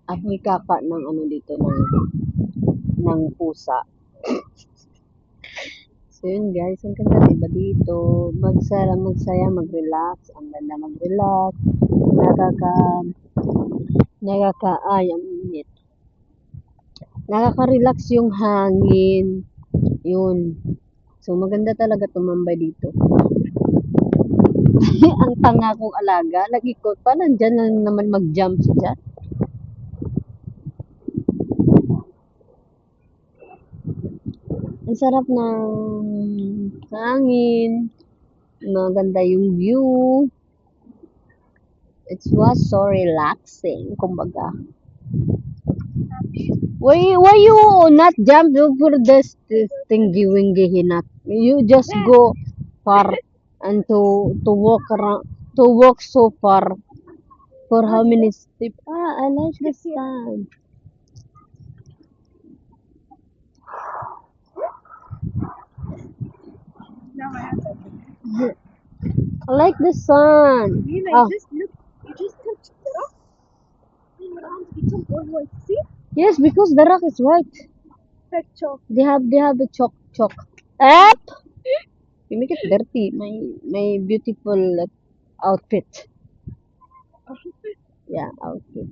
Amoy kaka ng ano dito ng pusa. So yun guys, ang ganda diba dito, magsaya, mag-relax, ang ganda mag-relax, nakaka, ay, ang init. Nakaka-relax yung hangin, yun. So maganda talaga tumambay dito. Ang tanga kong alaga, lagi ko pa, nandyan na naman mag-jump siya dyan. Ang sarap ng hangin, maganda yung view. It was so relaxing, kumbaga. Why you not jump over this thingy wingy hinat? You just go far and to walk around, to walk so far for how many steps? I like the sun. I like the sun. Ah, yes, because the rock is white. They have the chalk. Up. You make it dirty. My beautiful outfit. Yeah, outfit.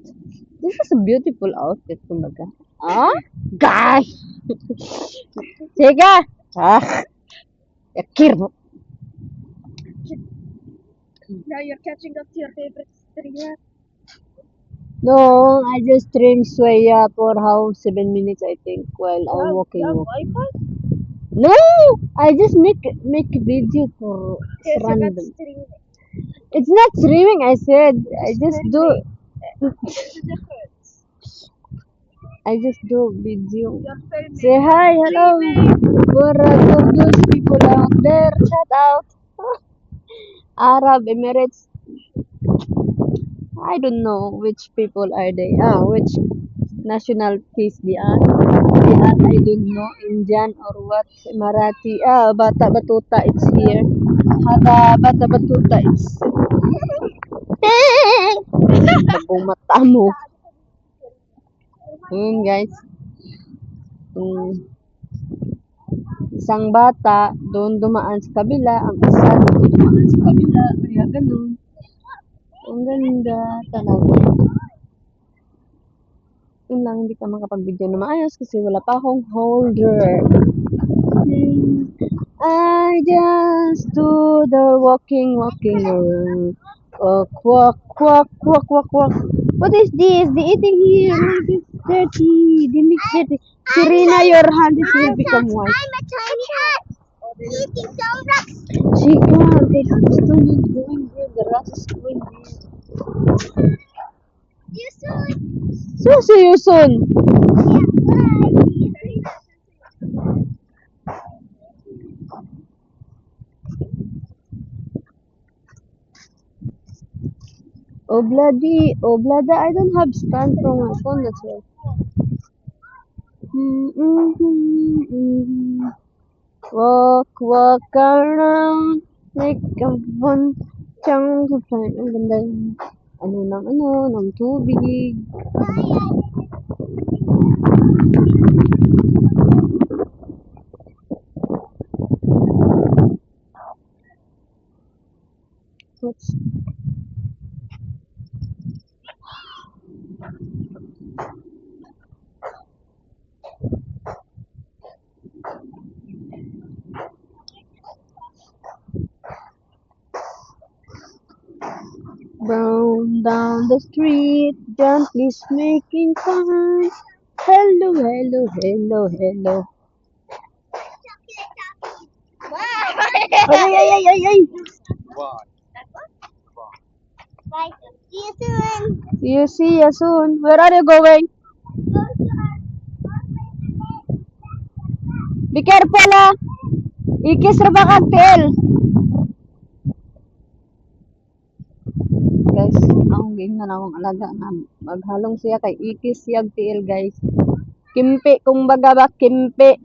This is a beautiful outfit, kumbaga. Ah? Gosh! Sige! Ah! Yakir mo. Now you're catching up to your favorite streamer. No, I just stream Swaya for how 7 minutes I think while I'm walking. Wi-Fi? No! I just make video for Yes, you're not random. streaming. It's not streaming, I said. I just do What's the difference? I just do video. You're filming. Say hi, hello. For those people out there, shout out. Arab Emirates. I don't know which people are they. Which nationalities they are. I don't know. Indian or what. Marathi. Bata Batuta, it's here. Hada Bata Batuta, it's... Bagong mata mo. Yun guys. Isang bata, doon dumaan sa kabila. Ang isa dito dumaan sa kabila. Kaya ganun. Ang ganda talaga. Yun lang, hindi ka makapag-video na maayos kasi wala pa akong holder. I just do the walking around. Walk. What is this? They eating here. Make it dirty. They make dirty. Serena, your hand is will become white. I'm a tiny ant. Eating some rocks. Chica, the rocks is not going there. The rocks is going there. You soon. So, see you soon. Oblada, I don't have stand from my phone, that's why. Walk around, make a fun, chang to find, ang ganda ng tubig. Oops. Down the street, gently making fun. Hello. Ay. Bye. See you soon. See you soon. Where are you going? Be careful, ah. Ikis ra ba kaktel? Guys, akong giingnan akong alaga na maghalong siya kay ikis siyag tiil guys. Kimpi, kung baga ba, kimpi.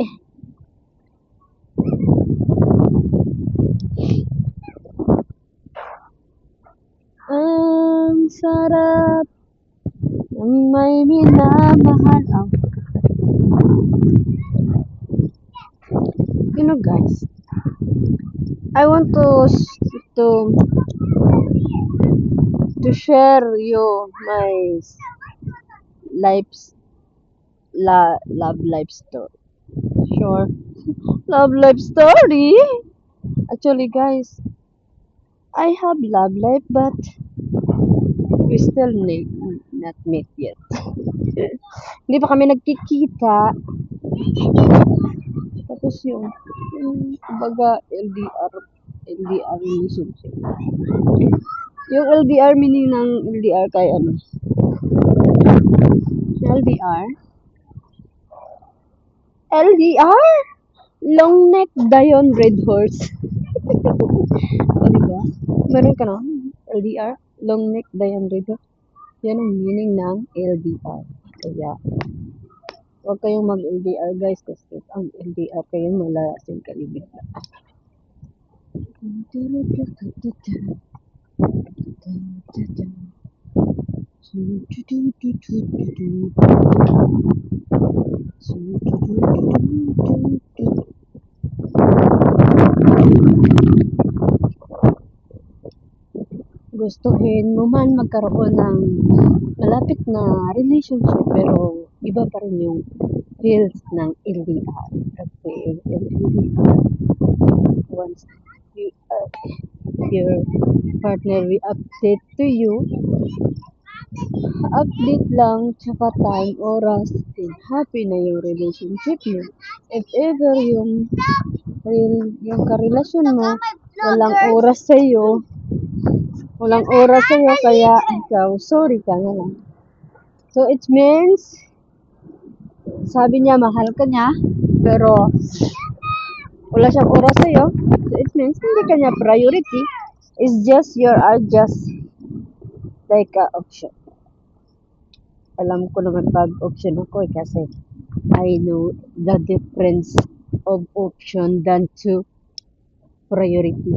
sarap ng may minamahal. Oh, you know guys, I want to share you my life's love life story. Sure. Love life story. Actually guys, I have love life but we still not meet yet. Hindi pa kami nagkikita. Tapos kumbaga, LDR relationship. Yung LDR, meaning ng LDR kay ano? LDR? LDR? Long neck Dion red horse. O, diba? Meron ka na? LDR? Long neck Dion red horse. Yan ang meaning ng LDR. Kaya, huwag kayong mag-LDR guys kasi ang LDR kayo malalasing kalibig na. Gustuhin mo man magkaroon ng malapit na relationship pero iba pa rin yung feels ng LDR. Kasi LDR, once you, your partner will update to you, update lang, tsaka time, oras, and happy na yung relationship mo. If ever yung karelasyon mo, walang oras sa'yo, kaya ikaw, sorry ka na lang. So, it means, sabi niya, mahal ka niya, pero wala siyang oras sa'yo. So, it means, hindi ka niya priority. It's just, are just like a option. Alam ko naman pag option ako kasi I know the difference of option than to priority.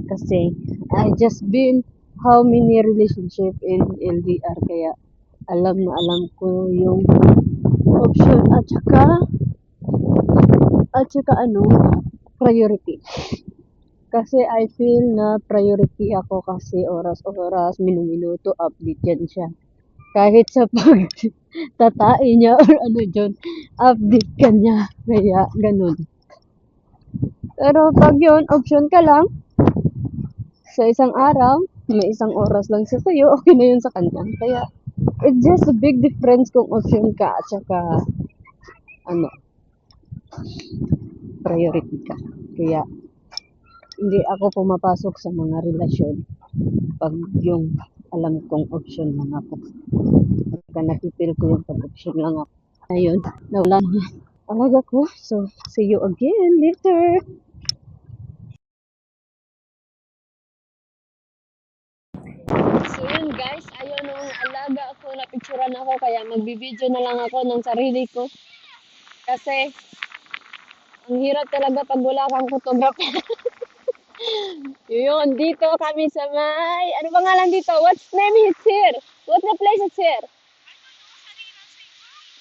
Kasi I just been how many relationship in LDR kaya alam ko yung option at saka priority. Kasi I feel na priority ako kasi oras-oras, minuto update yan siya. Kahit sa pagtatai niya or update ka niya. Kaya ganun. Pero pag yun, option ka lang, sa isang araw, may isang oras lang siya sa'yo, okay na yun sa kanya. Kaya, it's just a big difference kung option ka at saka, priority ka. Kaya, hindi ako pumapasok sa mga relasyon pag yung alam kong option lang ako. Pagka nakipil ko yung pag-option lang ako. Ayun, nawala na alaga ko. So, see you again later. So yun guys, ayun nung alaga ako, napicturan ako, kaya magbibideo na lang ako ng sarili ko. Kasi, ang hirap talaga pag wala kang photographer. Yun, dito kami sa ano pangalan dito? What's name is here? What's the place is here?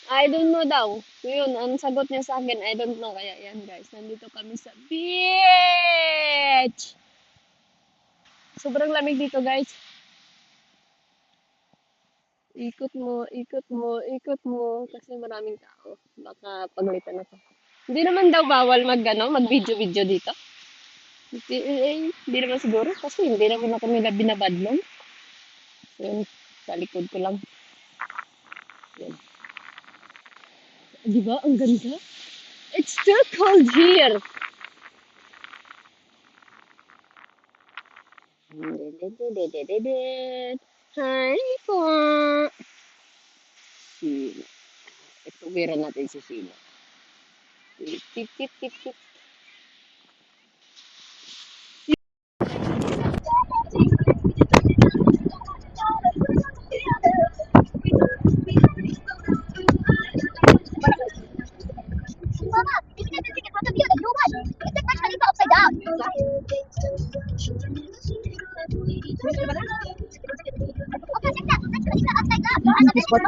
I don't know daw. Yun, ang sagot niya sa akin, I don't know. Kaya yan guys, nandito kami sa beach. Sobrang lamig dito guys. Ikot mo, kasi maraming tao. Baka paglitan ako. Hindi naman daw bawal mag-video-video dito. Hindi naman siguro, kasi hindi naman ako nila binabadlong. So, yun, sa likod ko lang. Yan. Di ba? Ang ganda. It's still cold here. Hi po. Sino. Ituwira natin si Sino. Tip, tip, tip, tip. Mama, if you get the ticket, what to be on the blue one? It's like Burj Khalifa upside down. Hi,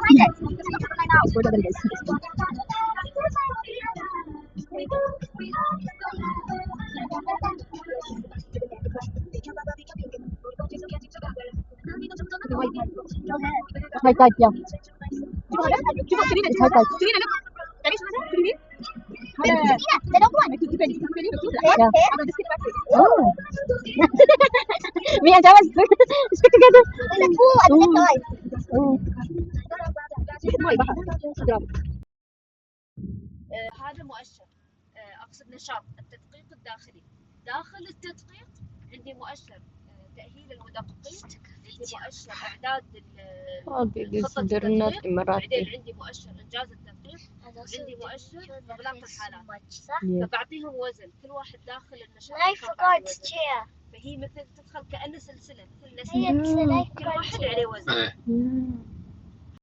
Katya. Hi, Katya. Yeah. Oh. Me and Java stick together. Oh. هذا مؤشر. أقصد نشاط التدقيق الداخلي. داخل التدقيق عندي مؤشر تأهيل المدققين، عندي مؤشر إعداد خطة التدقيق، بعدين عندي مؤشر إنجاز التدقيق، وعندي مؤشر إغلاق الحالات. فبعطيهم وزن كل واحد داخل النشاط. فهي مثل تدخل كأنه سلسلة، مثل نسيج، كل واحد عليه وزن.